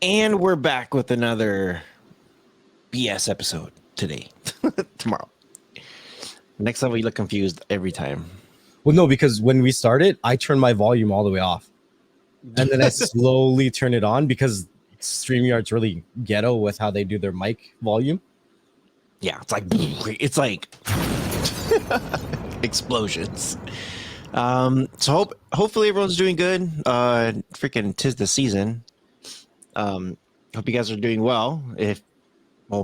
And we're back with another BS episode today. Tomorrow. Next time we look confused every time. Well, no, because when we started, I turned my volume all the way off. And then I slowly turn it on because StreamYard's really ghetto with how they do their mic volume. Yeah, it's like explosions. So hopefully everyone's doing good. Freaking 'tis the season. Hope you guys are doing well.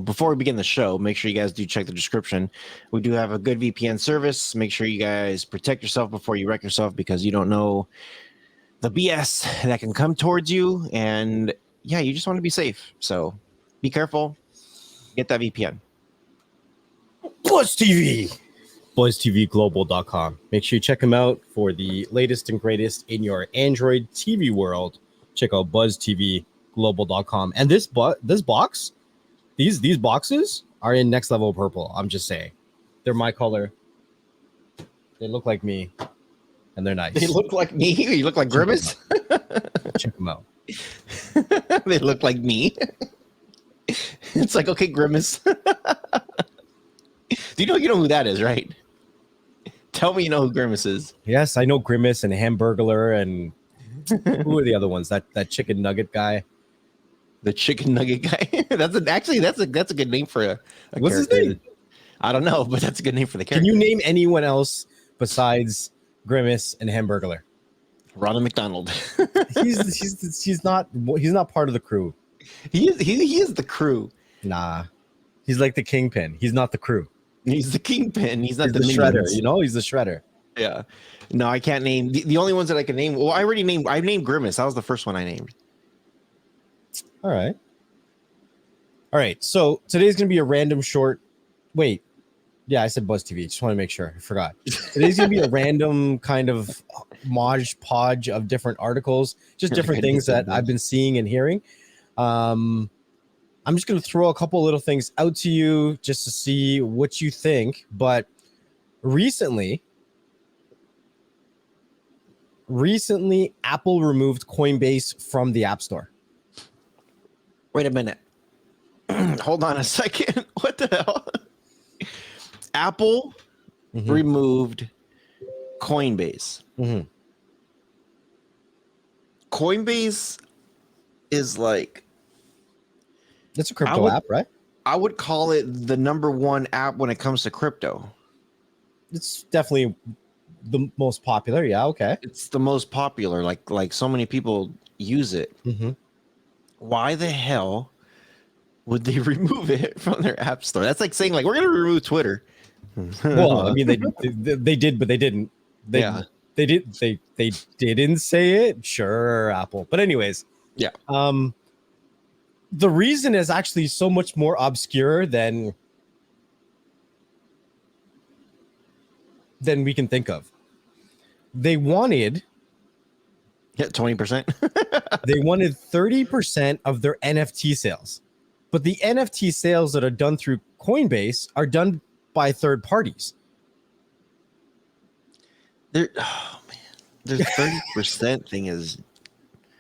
Before we begin the show, make sure you guys do check the description. We do have a good VPN service. Make sure you guys protect yourself before you wreck yourself because you don't know the BS that can come towards you. And yeah, you just want to be safe. So be careful. Get that VPN. Buzz TV. BuzzTVGlobal.com. Make sure you check them out for the latest and greatest in your Android TV world. Check out BuzzTVGlobal.com. And this box, these boxes are in next level purple. I'm just saying. They're my color. They look like me. And they're nice. They look like me? You look like Grimace? Check them out. They look like me. It's like, okay, Grimace. You know who that is, right? Tell me you know who Grimace is. Yes, I know Grimace and Hamburglar and who are the other ones? That chicken nugget guy. The chicken nugget guy. That's a good name for a What's character. his name? I don't know, but that's a good name for the character. Can you name anyone else besides Grimace and Hamburglar? Ronald McDonald. he's not part of the crew. He is the crew. Nah. He's like the kingpin. He's not the crew. He's the kingpin. He's not the shredder. minions. You know, he's the shredder. Yeah. No, I can't name the only ones that I can name. Well, I named Grimace. That was the first one I named. All right. So today's gonna be a random short. Wait. Yeah, I said Buzz TV. Just want to make sure. I forgot. Today's gonna be a random kind of modge podge of different articles, just different things that I've been seeing and hearing. I'm just going to throw a couple little things out to you just to see what you think. But recently, Apple removed Coinbase from the App Store. Wait a minute. Hold on a second. What the hell? Apple removed Coinbase. Mm-hmm. Coinbase is like... It's a crypto app, right? I would call it the number one app when it comes to crypto. It's definitely the most popular. Yeah, okay. It's the most popular. Like so many people use it. Mm-hmm. Why the hell would they remove it from their app store? That's like saying like we're going to remove Twitter. Well, I mean they did, but they didn't. They didn't say it. Sure, Apple. But anyways, yeah. The reason is actually so much more obscure than we can think of. They wanted 20%. They wanted 30% of their NFT sales. But the NFT sales that are done through Coinbase are done by third parties. Their 30% thing is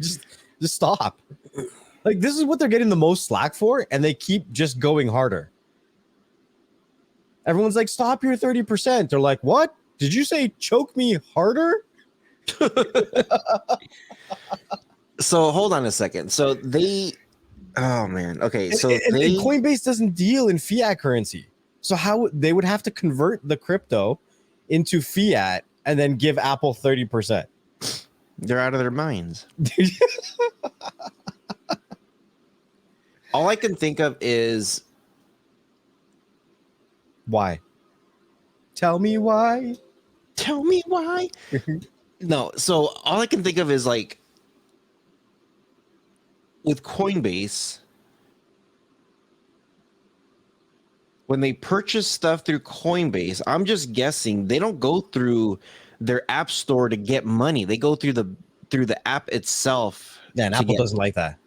just stop. Like, this is what they're getting the most slack for, and they keep just going harder. Everyone's like, stop your 30%. They're like, what? Did you say choke me harder? So hold on a second. So oh man. Okay. So and Coinbase doesn't deal in fiat currency. So how they would have to convert the crypto into fiat and then give Apple 30%. They're out of their minds. All I can think of is why? Tell me why. Tell me why. No, so all I can think of is like with Coinbase, when they purchase stuff through Coinbase, I'm just guessing they don't go through their app store to get money. They go through the app itself. Yeah, and Apple doesn't like that.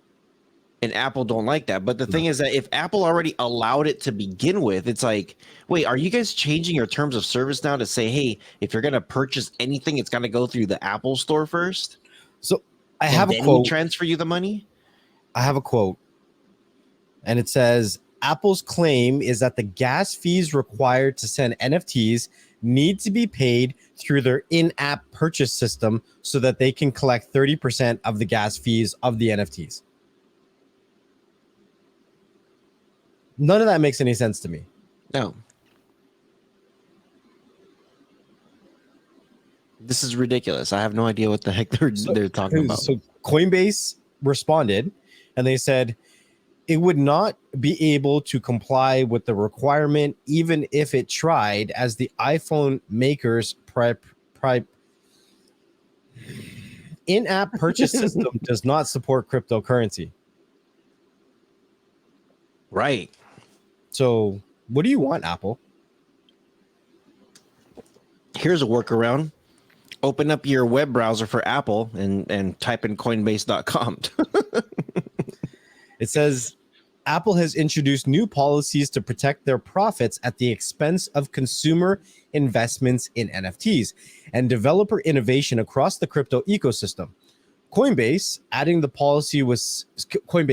And Apple don't like that. But the thing is that if Apple already allowed it to begin with, it's like, wait, are you guys changing your terms of service now to say, hey, if you're going to purchase anything, it's going to go through the Apple store first? So I have a quote. Transfer you the money? I have a quote, and it says, Apple's claim is that the gas fees required to send NFTs need to be paid through their in-app purchase system so that they can collect 30% of the gas fees of the NFTs. None of that makes any sense to me. No. This is ridiculous. I have no idea what the heck they're talking about. So Coinbase responded, and they said it would not be able to comply with the requirement even if it tried, as the iPhone maker's in-app purchase system does not support cryptocurrency. Right. So what do you want, Apple? Here's a workaround. Open up your web browser for Apple and type in coinbase.com. It says Apple has introduced new policies to protect their profits at the expense of consumer investments in NFTs and developer innovation across the crypto ecosystem. Coinbase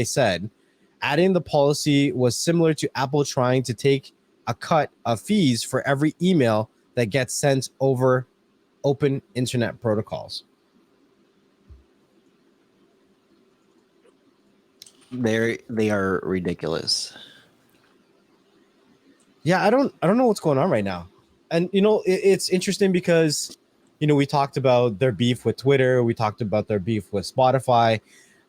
said adding the policy was similar to Apple trying to take a cut of fees for every email that gets sent over open internet protocols. They are ridiculous. Yeah, I don't know what's going on right now. And it's interesting because we talked about their beef with Twitter, we talked about their beef with Spotify.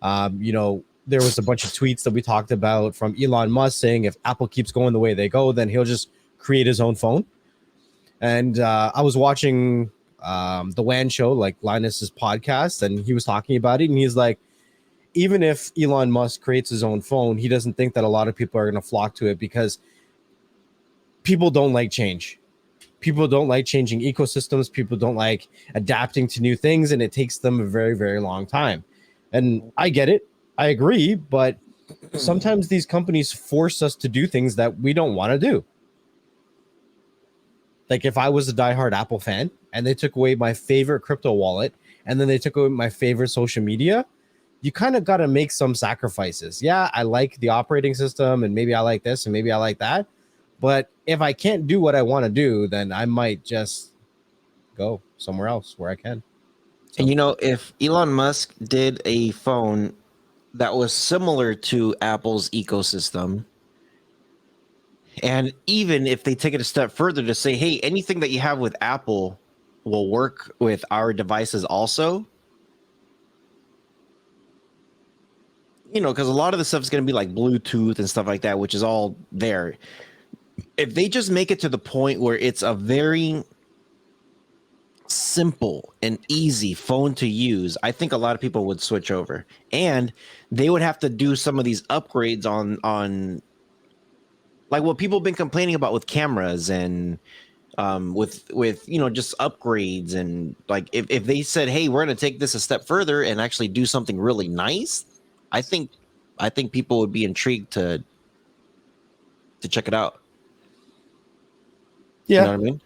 There was a bunch of tweets that we talked about from Elon Musk saying if Apple keeps going the way they go, then he'll just create his own phone. And I was watching the WAN show, like Linus's podcast, and he was talking about it, and he's like, even if Elon Musk creates his own phone, he doesn't think that a lot of people are going to flock to it because people don't like change. People don't like changing ecosystems. People don't like adapting to new things, and it takes them a very, very long time. And I get it. I agree. But sometimes these companies force us to do things that we don't want to do. Like if I was a diehard Apple fan and they took away my favorite crypto wallet and then they took away my favorite social media, you kind of got to make some sacrifices. Yeah, I like the operating system and maybe I like this and maybe I like that. But if I can't do what I want to do, then I might just go somewhere else where I can. So. And if Elon Musk did a phone that was similar to Apple's ecosystem, and even if they take it a step further to say, hey, anything that you have with Apple will work with our devices also, because a lot of the stuff is going to be like Bluetooth and stuff like that, which is all there. If they just make it to the point where it's a very simple and easy phone to use, I think a lot of people would switch over, and they would have to do some of these upgrades on like what people have been complaining about with cameras and with just upgrades. And like if they said, hey, we're going to take this a step further and actually do something really nice, I think people would be intrigued to check it out. Yeah. You know what I mean?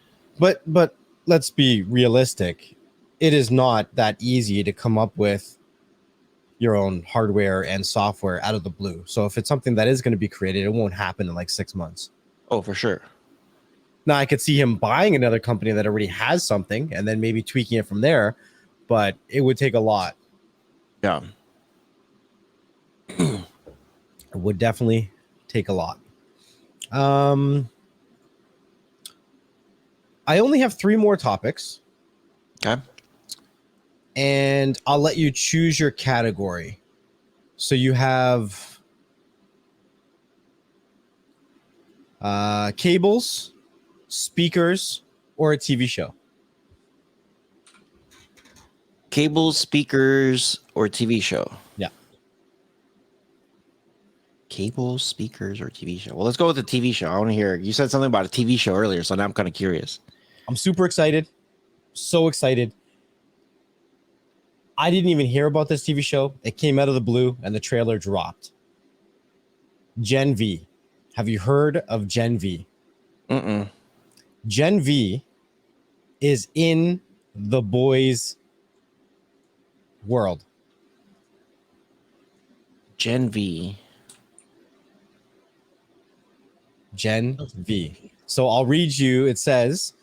But let's be realistic. It is not that easy to come up with your own hardware and software out of the blue. So if it's something that is going to be created, it won't happen in like 6 months. Oh, for sure. Now I could see him buying another company that already has something and then maybe tweaking it from there, but it would take a lot. Yeah. It would definitely take a lot. I only have 3 more topics. Okay. And I'll let you choose your category. So you have cables, speakers, or a TV show. Cables, speakers, or TV show. Yeah. Cables, speakers, or TV show. Well, let's go with the TV show. I want to hear. You said something about a TV show earlier, so now I'm kind of curious. I'm super excited. So excited. I didn't even hear about this TV show. It came out of the blue and the trailer dropped. Gen V. Have you heard of Gen V? Mm-mm. Gen V is in the boys' world. Gen V. Gen V. So I'll read you. It says,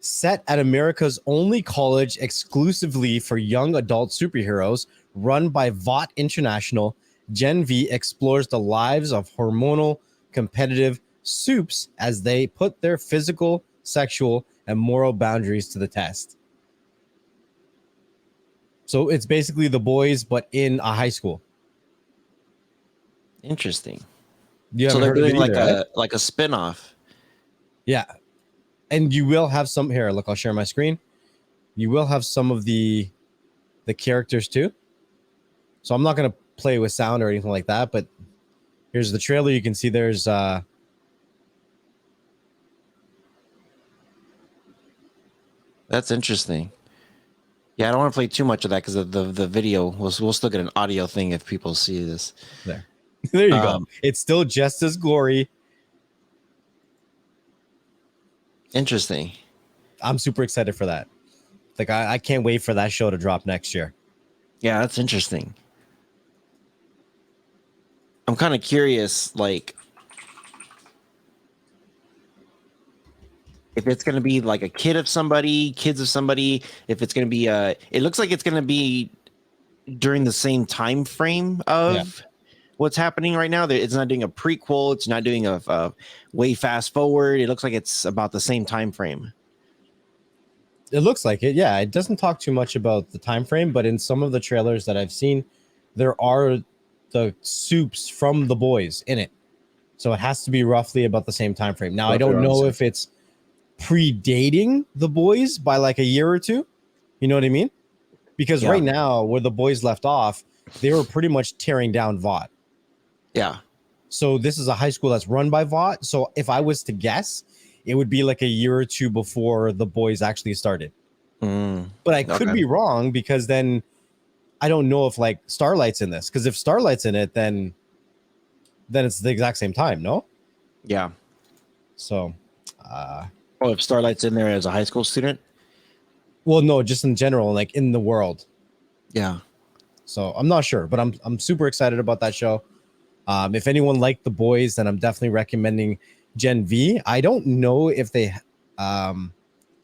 set at America's only college exclusively for young adult superheroes, run by VOT International, Gen V explores the lives of hormonal competitive soups as they put their physical, sexual, and moral boundaries to the test. So it's basically the boys, but in a high school. Interesting. You So haven't they're heard of it doing like either, a spin-off. Yeah. And you will have some here. Look, I'll share my screen. You will have some of the characters too. So I'm not going to play with sound or anything like that, but here's the trailer. You can see there's That's interesting. Yeah, I don't want to play too much of that because of the video. We'll still get an audio thing if people see this. there. There you go. It's still just as gory. Interesting. I'm super excited for that. Like I can't wait for that show to drop next year. Yeah, that's interesting. I'm kind of curious, like, if it's going to be like a kids of somebody, if it's going to be it looks like it's going to be during the same time frame of what's happening right now. It's not doing a prequel. It's not doing a way fast forward. It looks like it's about the same time frame. It looks like it. Yeah, it doesn't talk too much about the time frame, but in some of the trailers that I've seen, there are the soups from the boys in it. So it has to be roughly about the same time frame. Now, I don't know if it's predating the boys by like a year or two. You know what I mean? Because right now, where the boys left off, they were pretty much tearing down VOT. Yeah. So this is a high school that's run by VOT. So if I was to guess, it would be like a year or two before the boys actually started. But I could be wrong, because then I don't know if like Starlight's in this. Because if Starlight's in it, then it's the exact same time, no? Yeah. So, if Starlight's in there as a high school student? Well, no, just in general, like in the world. Yeah. So I'm not sure, but I'm super excited about that show. If anyone liked The Boys, then I'm definitely recommending Gen V. I don't know if they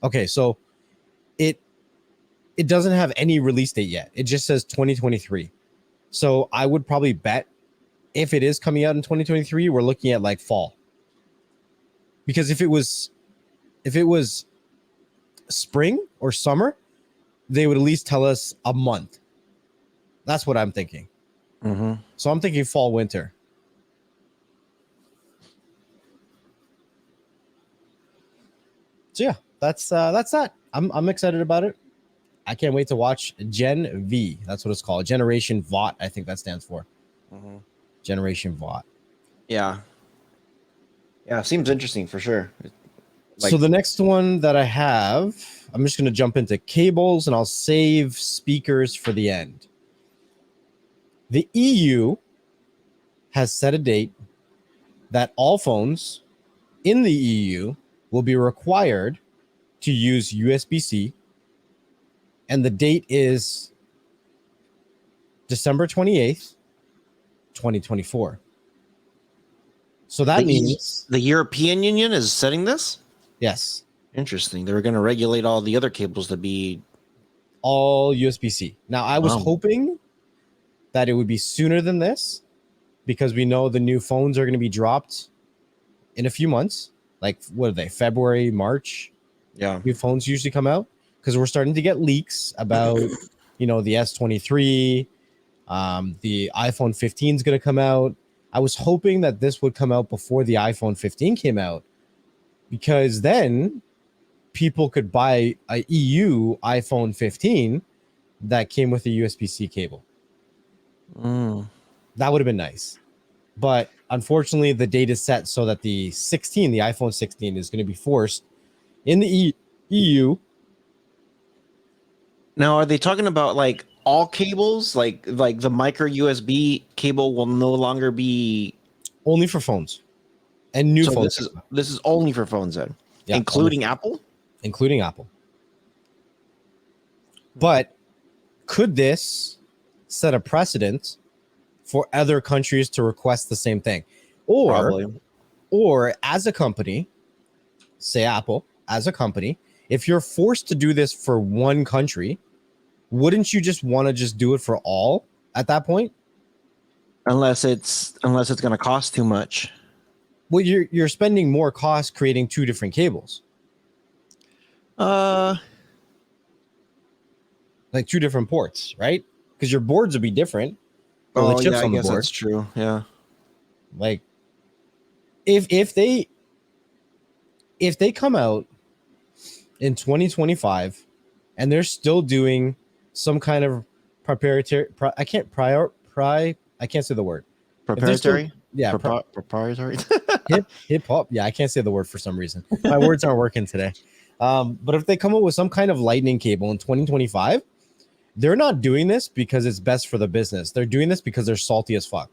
okay, so it doesn't have any release date yet. It just says 2023. So I would probably bet if it is coming out in 2023, we're looking at like fall. Because if it was spring or summer, they would at least tell us a month. That's what I'm thinking. So I'm thinking fall, winter. So yeah, that's that. I'm excited about it. I can't wait to watch Gen V. That's what it's called. Generation VOT. I think that stands for. Generation VOT. Yeah. Yeah, seems interesting for sure. So the next one that I have, I'm just going to jump into cables, and I'll save speakers for the end. The EU has set a date that all phones in the EU will be required to use USB-C, and the date is December 28th, 2024. So that means the European Union is setting this? Yes. Interesting. They were going to regulate all the other cables to be all USB-C. Now, I was hoping that it would be sooner than this, because we know the new phones are going to be dropped in a few months. Like, what are they? February, March? Yeah. New phones usually come out, because we're starting to get leaks about, the S23, the iPhone 15 is going to come out. I was hoping that this would come out before the iPhone 15 came out, because then people could buy a EU iPhone 15 that came with a USB-C cable. That would have been nice. But unfortunately, the date is set so that the iPhone 16 is going to be forced in the EU. Now, are they talking about like all cables? Like the micro USB cable will no longer be only for phones and new phones. This is only for phones then, including Apple? Including Apple. But could this set a precedent for other countries to request the same thing. Or Probably. or as a company, say Apple, as a company, if you're forced to do this for one country, wouldn't you just want to just do it for all at that point? Unless it's going to cost too much. Well, you're spending more cost creating two different cables, Uh, like two different ports, right? Because your boards would be different. Well, the oh yeah, chips I on the guess board. that's true. Yeah. Like if they come out in 2025 and they're still doing some kind of proprietary, I can't say the word. If they're still, Proprietary? yeah, Proprietary? hip hop. Yeah, I can't say the word for some reason. My words aren't working today. But if they come up with some kind of lightning cable in 2025, they're not doing this because it's best for the business. They're doing this because they're salty as fuck.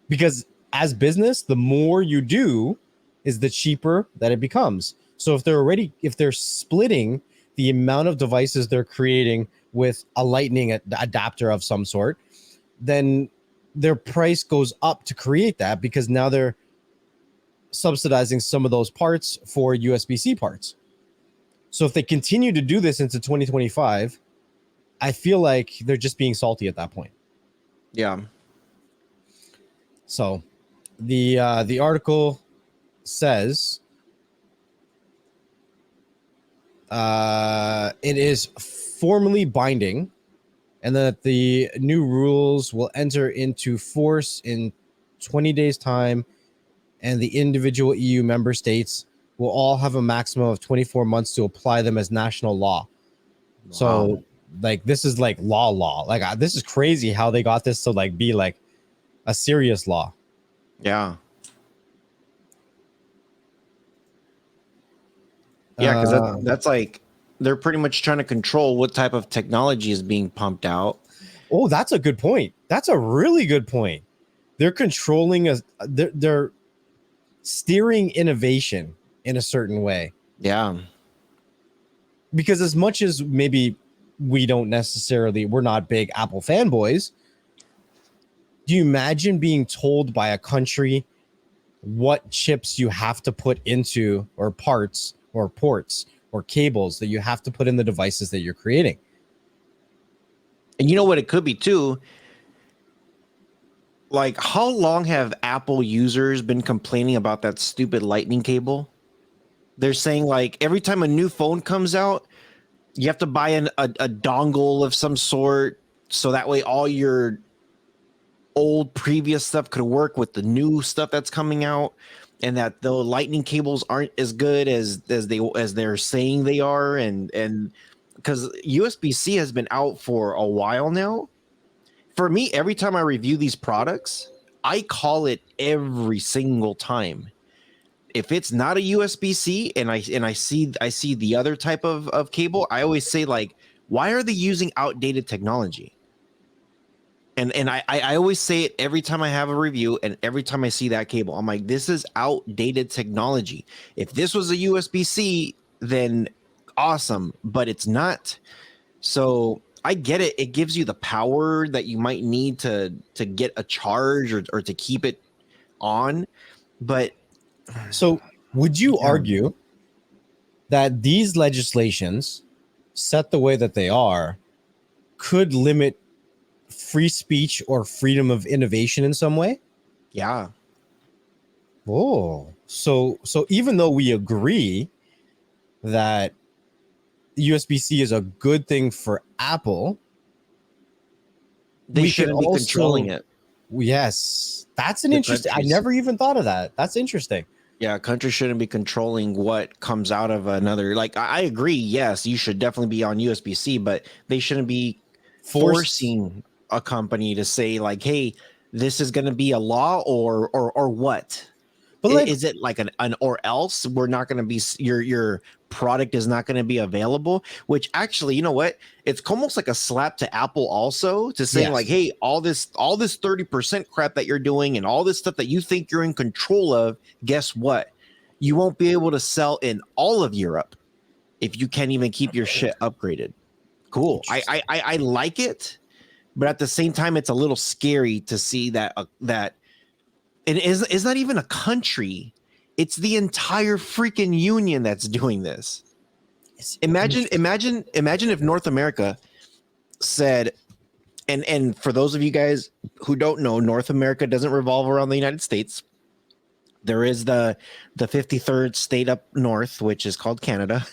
Because as business, the more you do, is the cheaper that it becomes. So if they're splitting the amount of devices they're creating with a lightning adapter of some sort, then their price goes up to create that because now they're subsidizing some of those parts for USB-C parts. So if they continue to do this into 2025, I feel like they're just being salty at that point. Yeah. So the article says it is formally binding and that the new rules will enter into force in 20 days time, and the individual EU member states will all have a maximum of 24 months to apply them as national law. Wow. So like this is like law. Like this is crazy how they got this to like be like a serious law. Yeah. Yeah, because that's like they're pretty much trying to control what type of technology is being pumped out. Oh, that's a good point. That's a really good point. They're controlling they're steering innovation in a certain way. Yeah. Because as much as maybe we're not big Apple fanboys, do you imagine being told by a country what chips you have to put into, or parts or ports or cables that you have to put in the devices that you're creating? And you know what it could be too? Like, how long have Apple users been complaining about that stupid lightning cable? They're saying like every time a new phone comes out, you have to buy a dongle of some sort so that way all your old previous stuff could work with the new stuff that's coming out, and that the lightning cables aren't as good as they're saying they are, and because USB-C has been out for a while now. For me, every time I review these products, I call it every single time. If it's not a USB-C and I see the other type of cable, I always say like, why are they using outdated technology? And I always say it every time I have a review and every time I see that cable. I'm like, this is outdated technology. If this was a USB-C, then awesome, but it's not. So I get it. It gives you the power that you might need to get a charge or to keep it on. But so would you argue that these legislations set the way that they are could limit free speech or freedom of innovation in some way? yeah. Oh, so even though we agree that USB-C is a good thing for Apple, They we shouldn't can be controlling it. Yes, that's an The interesting. I countries. never even thought of that. That's interesting. Yeah, countries shouldn't be controlling what comes out of another. Like, I agree. Yes, you should definitely be on USB-C, but they shouldn't be forcing a company to say like, "Hey, this is going to be a law," or what. But like, Is it like an or else we're not going to be your product is not going to be available? Which actually, you know what? It's almost like a slap to Apple also to saying like, hey, all this 30% crap that you're doing and all this stuff that you think you're in control of, guess what? You won't be able to sell in all of Europe if you can't even keep your shit upgraded. Cool. I like it, but at the same time, it's a little scary to see that that it is not even a country; it's the entire freaking union that's doing this. Imagine if North America said, and for those of you guys who don't know, North America doesn't revolve around the United States. There is the 53rd state up north, which is called Canada,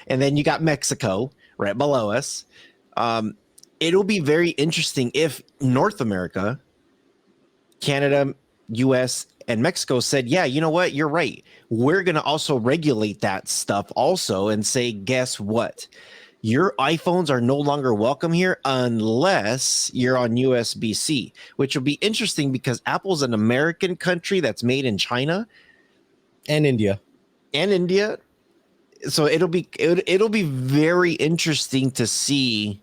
and then you got Mexico right below us. It'll be very interesting if North America, Canada, US, and Mexico said, yeah, you know what? You're right. We're going to also regulate that stuff also and say, guess what? Your iPhones are no longer welcome here unless you're on USB-C, which will be interesting because Apple's an American country that's made in China and India. So it'll be very interesting to see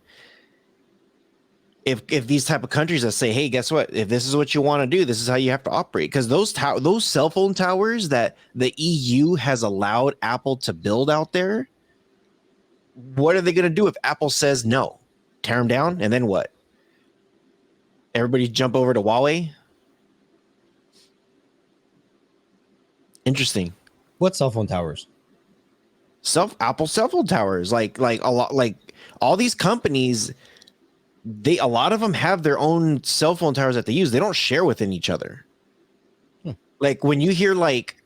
if these type of countries that say, hey, guess what? If this is what you want to do, this is how you have to operate. Because those cell phone towers that the EU has allowed Apple to build out there, what are they going to do if Apple says no? Tear them down, and then what? Everybody jump over to Huawei? Interesting. What cell phone towers? Apple cell phone towers, like a lot, like all these companies, a lot of them have their own cell phone towers that they use. They don't share within each other. Like when you hear like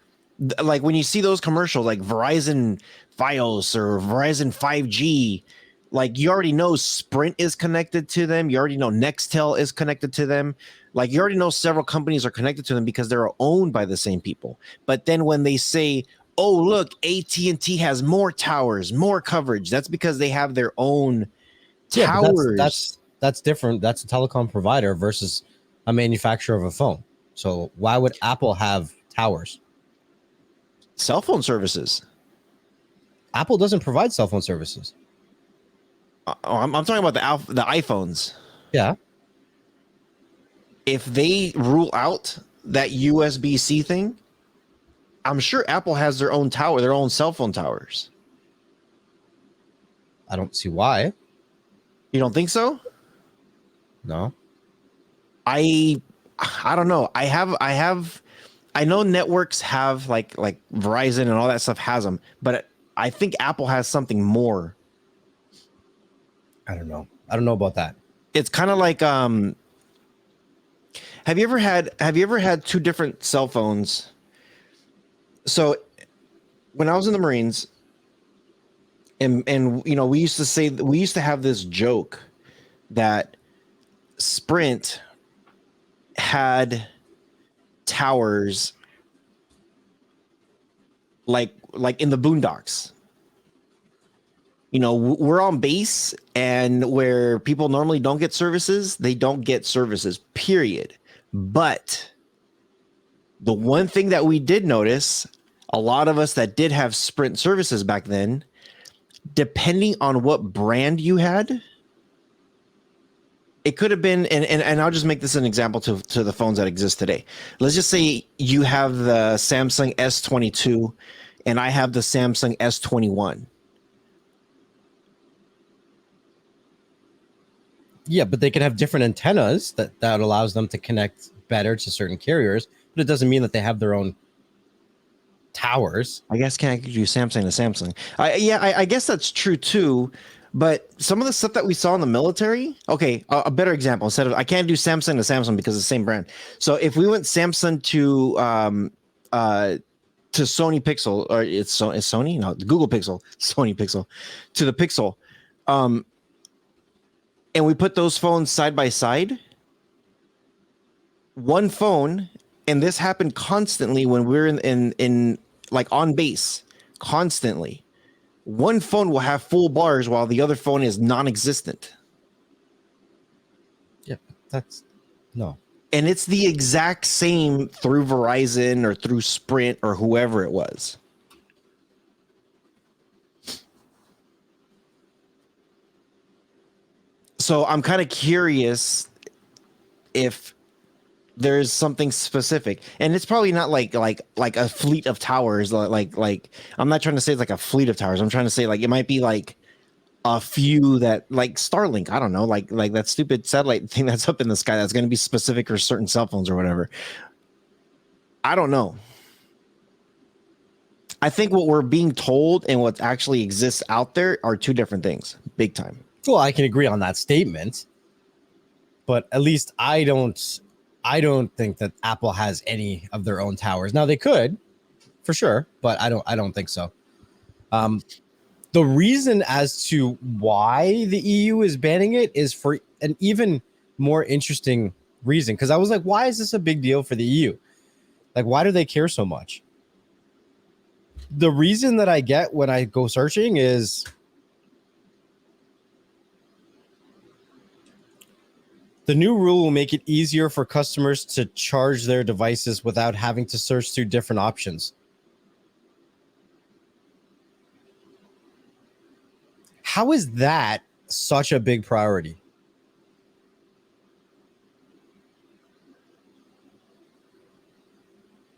when you see those commercials, like Verizon Fios or Verizon 5G, like you already know Sprint is connected to them. You already know Nextel is connected to them. Like you already know several companies are connected to them because they're owned by the same people. But then when they say, oh, look, AT&T has more towers, more coverage, that's because they have their own towers. That's different. That's a telecom provider versus a manufacturer of a phone. So why would Apple have towers? Cell phone services. Apple doesn't provide cell phone services. I'm talking about the iPhones. Yeah. If they rule out that USB-C thing, I'm sure Apple has their own tower, their own cell phone towers. I don't see why. You don't think so? No. I don't know. I know networks have like Verizon and all that stuff has them, but I think Apple has something more. I don't know about that. It's kind of like have you ever had two different cell phones? So when I was in the Marines, and you know, we used to have this joke that Sprint had towers like in the boondocks. You know, we're on base, and where people normally don't get services, they don't get services, period. But the one thing that we did notice, a lot of us that did have Sprint services back then, depending on what brand you had, it could have been, and I'll just make this an example to the phones that exist today. Let's just say you have the Samsung S22 and I have the Samsung S21. Yeah, but they could have different antennas that allows them to connect better to certain carriers, but it doesn't mean that they have their own towers. I guess can I do Samsung to Samsung? I guess that's true too. But some of the stuff that we saw in the military, okay, a better example, instead of, I can't do Samsung to Samsung because it's the same brand. So if we went Samsung to Sony Pixel, or it's Sony, no, Google Pixel, Sony Pixel, to the Pixel, and we put those phones side by side, one phone, and this happened constantly when we're in like on base, constantly. One phone will have full bars while the other phone is non-existent. Yeah, that's no. And it's the exact same through Verizon or through Sprint or whoever it was. So I'm kind of curious if there's something specific, and it's probably not like a fleet of towers. Like I'm not trying to say it's like a fleet of towers. I'm trying to say like it might be like a few that like Starlink. I don't know, like that stupid satellite thing that's up in the sky that's going to be specific for certain cell phones or whatever. I don't know. I think what we're being told and what actually exists out there are two different things, big time. Well, I can agree on that statement, but at least I don't think that Apple has any of their own towers. Now they could, for sure, but I don't think so. The reason as to why the EU is banning it is for an even more interesting reason. Because I was like, why is this a big deal for the EU? Like, why do they care so much? The reason that I get when I go searching is the new rule will make it easier for customers to charge their devices without having to search through different options. How is that such a big priority?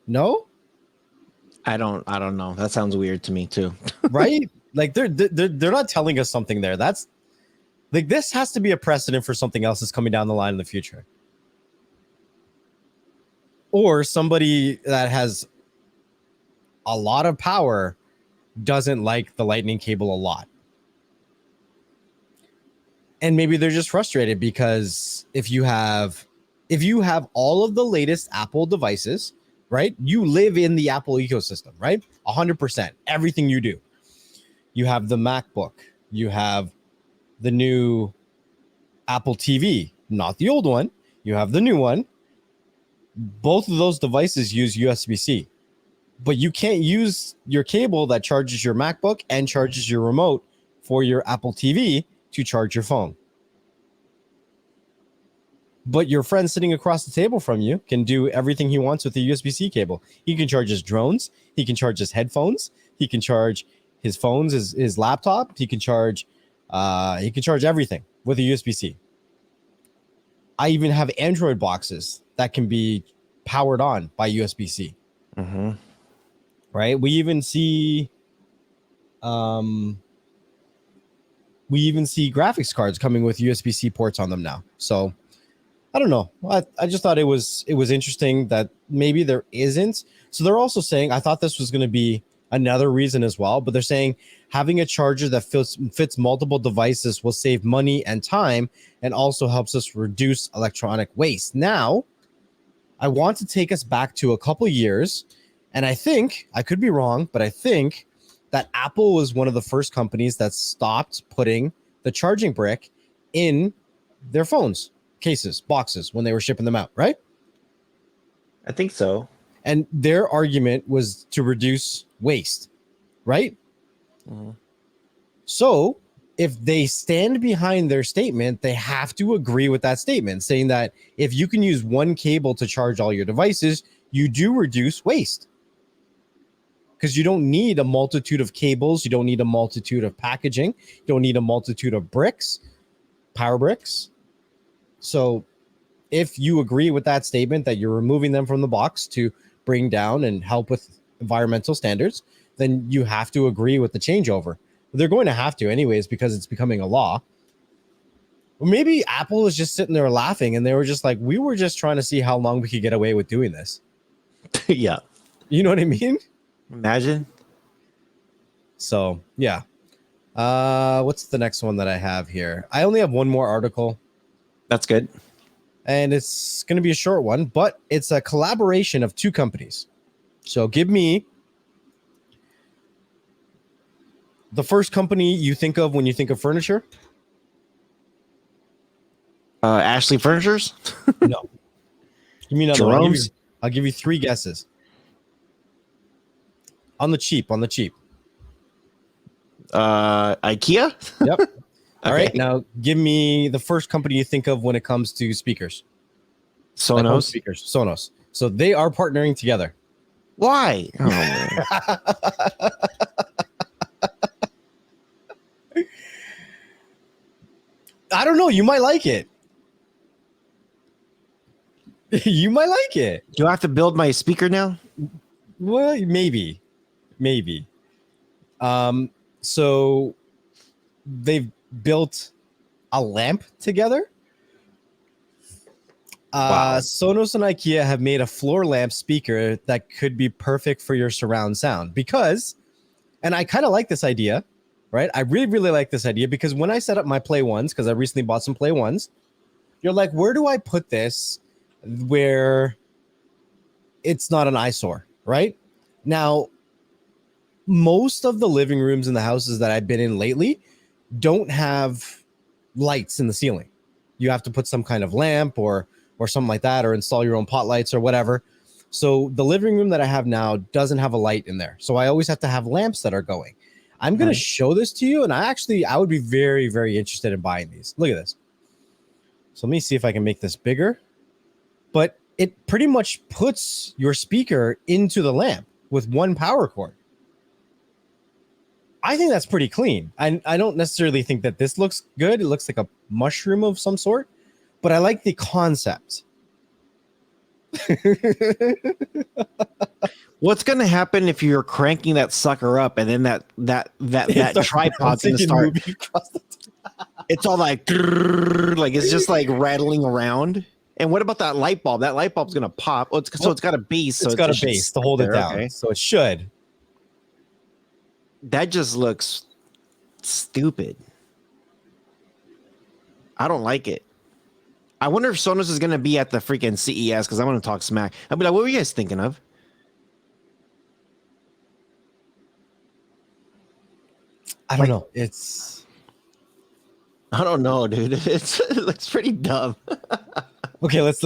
No? I don't know. That sounds weird to me too. Right? Like they're not telling us something there. That's like this has to be a precedent for something else that's coming down the line in the future. Or somebody that has a lot of power doesn't like the lightning cable a lot. And maybe they're just frustrated because if you have all of the latest Apple devices, right? You live in the Apple ecosystem, right? 100%. Everything you do. You have the MacBook. You have the new Apple TV, not the old one. You have the new one. Both of those devices use USB-C, but you can't use your cable that charges your MacBook and charges your remote for your Apple TV to charge your phone. But your friend sitting across the table from you can do everything he wants with a USB-C cable. He can charge his drones. He can charge his headphones. He can charge his phones, his laptop. He can charge everything with a USB-C. I even have Android boxes that can be powered on by USB-C. Mm-hmm. Right? We even see graphics cards coming with USB-C ports on them now. So I don't know. I just thought it was interesting that maybe there isn't. So they're also saying, I thought this was going to be another reason as well, but they're saying having a charger that fits multiple devices will save money and time and also helps us reduce electronic waste. Now, I want to take us back to a couple years, and I think, I could be wrong, but I think that Apple was one of the first companies that stopped putting the charging brick in their phones, cases, boxes, when they were shipping them out, right? I think so. And their argument was to reduce waste, right? Mm-hmm. So if they stand behind their statement, they have to agree with that statement, saying that if you can use one cable to charge all your devices, you do reduce waste. Because you don't need a multitude of cables. You don't need a multitude of packaging. You don't need a multitude of bricks, power bricks. So if you agree with that statement that you're removing them from the box to bring down and help with environmental standards, then you have to agree with the changeover. They're going to have to anyways because it's becoming a law. Or maybe Apple was just sitting there laughing and they were just like, we were just trying to see how long we could get away with doing this. Yeah. You know what I mean? Imagine. So, yeah. What's the next one that I have here? I only have one more article. That's good. And it's going to be a short one, but it's a collaboration of two companies. So give me the first company you think of when you think of furniture. Ashley Furnitures? No. Give me another one. Jerome's? I'll give you three guesses. On the cheap. IKEA? Yep. All Okay. right. Now give me the first company you think of when it comes to speakers. Like home Sonos? speakers. Sonos. So they are partnering together. Why? Oh, man. I don't know. You might like it. You might like it. Do I have to build my speaker now? Well, maybe. So they've built a lamp together. Wow. Sonos and IKEA have made a floor lamp speaker that could be perfect for your surround sound because, and I kind of like this idea, right? I really, really like this idea because when I set up my Play Ones, because I recently bought some Play Ones, you're like, where do I put this where it's not an eyesore, right? Now, most of the living rooms in the houses that I've been in lately don't have lights in the ceiling. You have to put some kind of lamp or something like that, or install your own pot lights or whatever. So the living room that I have now doesn't have a light in there. So I always have to have lamps that are going. I'm going to show this to you. And I would be very, very interested in buying these. Look at this. So let me see if I can make this bigger, but it pretty much puts your speaker into the lamp with one power cord. I think that's pretty clean. I don't necessarily think that this looks good. It looks like a mushroom of some sort, but I like the concept. What's going to happen if you're cranking that sucker up and then that tripod's going to start? It's all like it's just like rattling around. And what about that light bulb? That light bulb's going to pop. Oh, so it's got a base. So it's got a base to hold it down. Okay. So it should. That just looks stupid. I don't like it. I wonder if Sonos is going to be at the freaking CES because I want to talk smack. I'll be like, what were you guys thinking of? I don't know. I don't know, dude. It looks pretty dumb. Okay, let's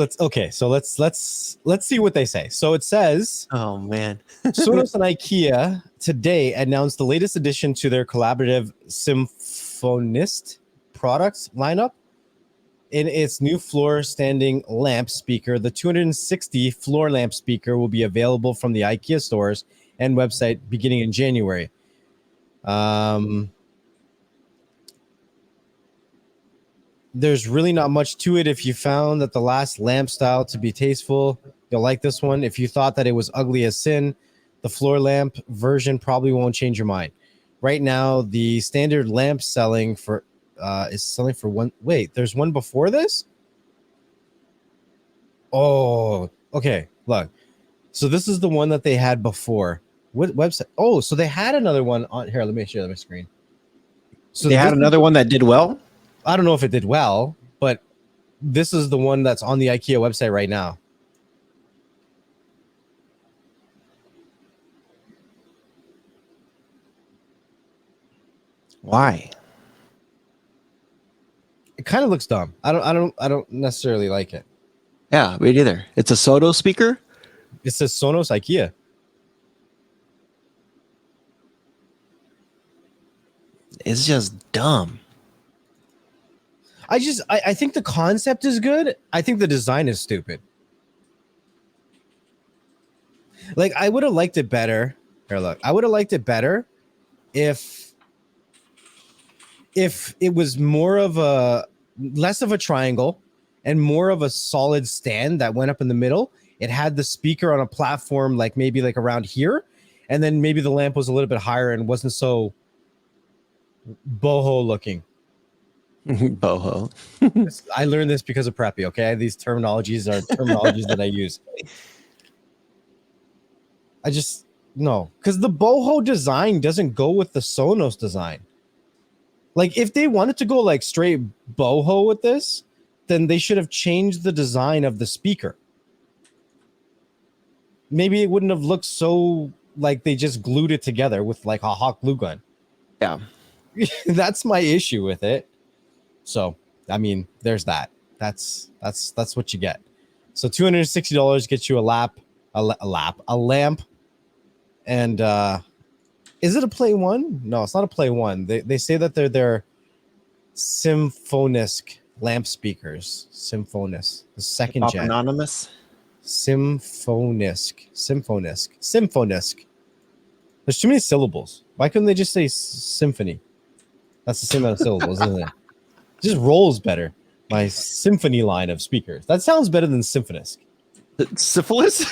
see what they say. So it says, oh man, Sonos and IKEA today announced the latest addition to their collaborative Symphonist products lineup. In its new floor standing lamp speaker, the 260 floor lamp speaker will be available from the IKEA stores and website beginning in January. There's really not much to it. If you found that the last lamp style to be tasteful, you'll like this one. If you thought that it was ugly as sin, the floor lamp version probably won't change your mind. Right now, the standard lamp is selling for one. Wait, there's one before this? Oh, okay. Look. So this is the one that they had before. What website? Oh, so they had another one on here. Let me share my screen. So they had another one that did well? I don't know if it did well, but this is the one that's on the IKEA website right now. Why? It kind of looks dumb. I don't necessarily like it. Yeah, me neither. It's a Sonos speaker? It says Sonos IKEA. It's just dumb. I think the concept is good. I think the design is stupid. Like, I would have liked it better. Here, look. I would have liked it better if it was more of a less of a triangle and more of a solid stand that went up in the middle. It had the speaker on a platform, like maybe like around here, and then maybe the lamp was a little bit higher and wasn't so boho looking. Boho. I learned this because of Preppy. Okay, these terminologies are terminologies that I use. I just no, because the boho design doesn't go with the Sonos design. Like, if they wanted to go like straight boho with this, then they should have changed the design of the speaker. Maybe it wouldn't have looked so like they just glued it together with like a hot glue gun. Yeah. That's my issue with it. So, I mean, there's that. That's what you get. So $260 gets you a lamp. And is it a Play One? No, it's not a Play One. They say that they're Symphonisk lamp speakers. Symphonisk, the second gen. Anonymous. Symphonisk. There's too many syllables. Why couldn't they just say symphony? That's the same amount of syllables, isn't it? It just rolls better. My symphony line of speakers. That sounds better than Symphonisk. Syphilis?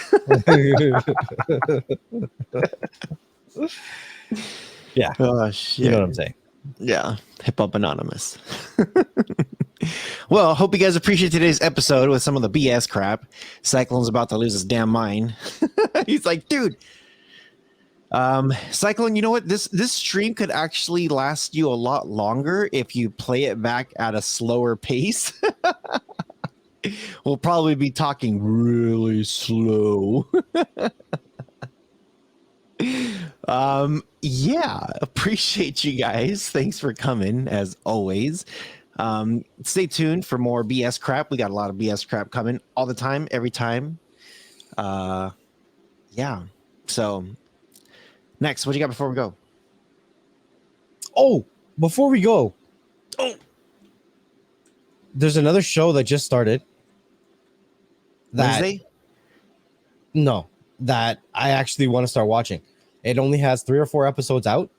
Yeah. Oh, shit. You know what I'm saying. Yeah, Hip Hop Anonymous. Well, hope you guys appreciate today's episode with some of the BS crap. Cyclone's about to lose his damn mind. He's like, dude. Cyclone, you know what? This stream could actually last you a lot longer if you play it back at a slower pace. We'll probably be talking really slow. Yeah, appreciate you guys. Thanks for coming as always. Stay tuned for more BS crap. We got a lot of BS crap coming all the time, every time. Yeah. So next, what do you got before we go? Oh, before we go, there's another show that just started. Wednesday? No, that I actually want to start watching. It only has 3 or 4 episodes out,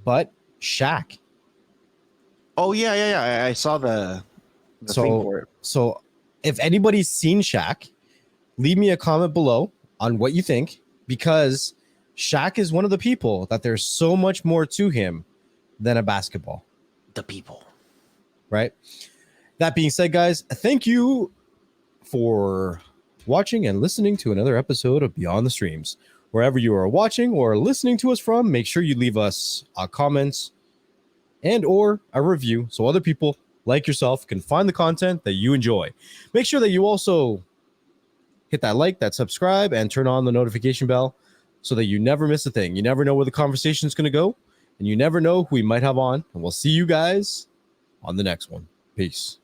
but Shaq. Oh yeah. I saw the thing for it. So if anybody's seen Shaq, leave me a comment below on what you think, because Shaq is one of the people that there's so much more to him than a basketball. The people. Right? That being said, guys, thank you for watching and listening to another episode of Beyond the Streams. Wherever you are watching or listening to us from, make sure you leave us a comment and or a review so other people like yourself can find the content that you enjoy. Make sure that you also hit that like, that subscribe, and turn on the notification bell so that you never miss a thing. You never know where the conversation is going to go, and you never know who we might have on. And we'll see you guys on the next one. Peace.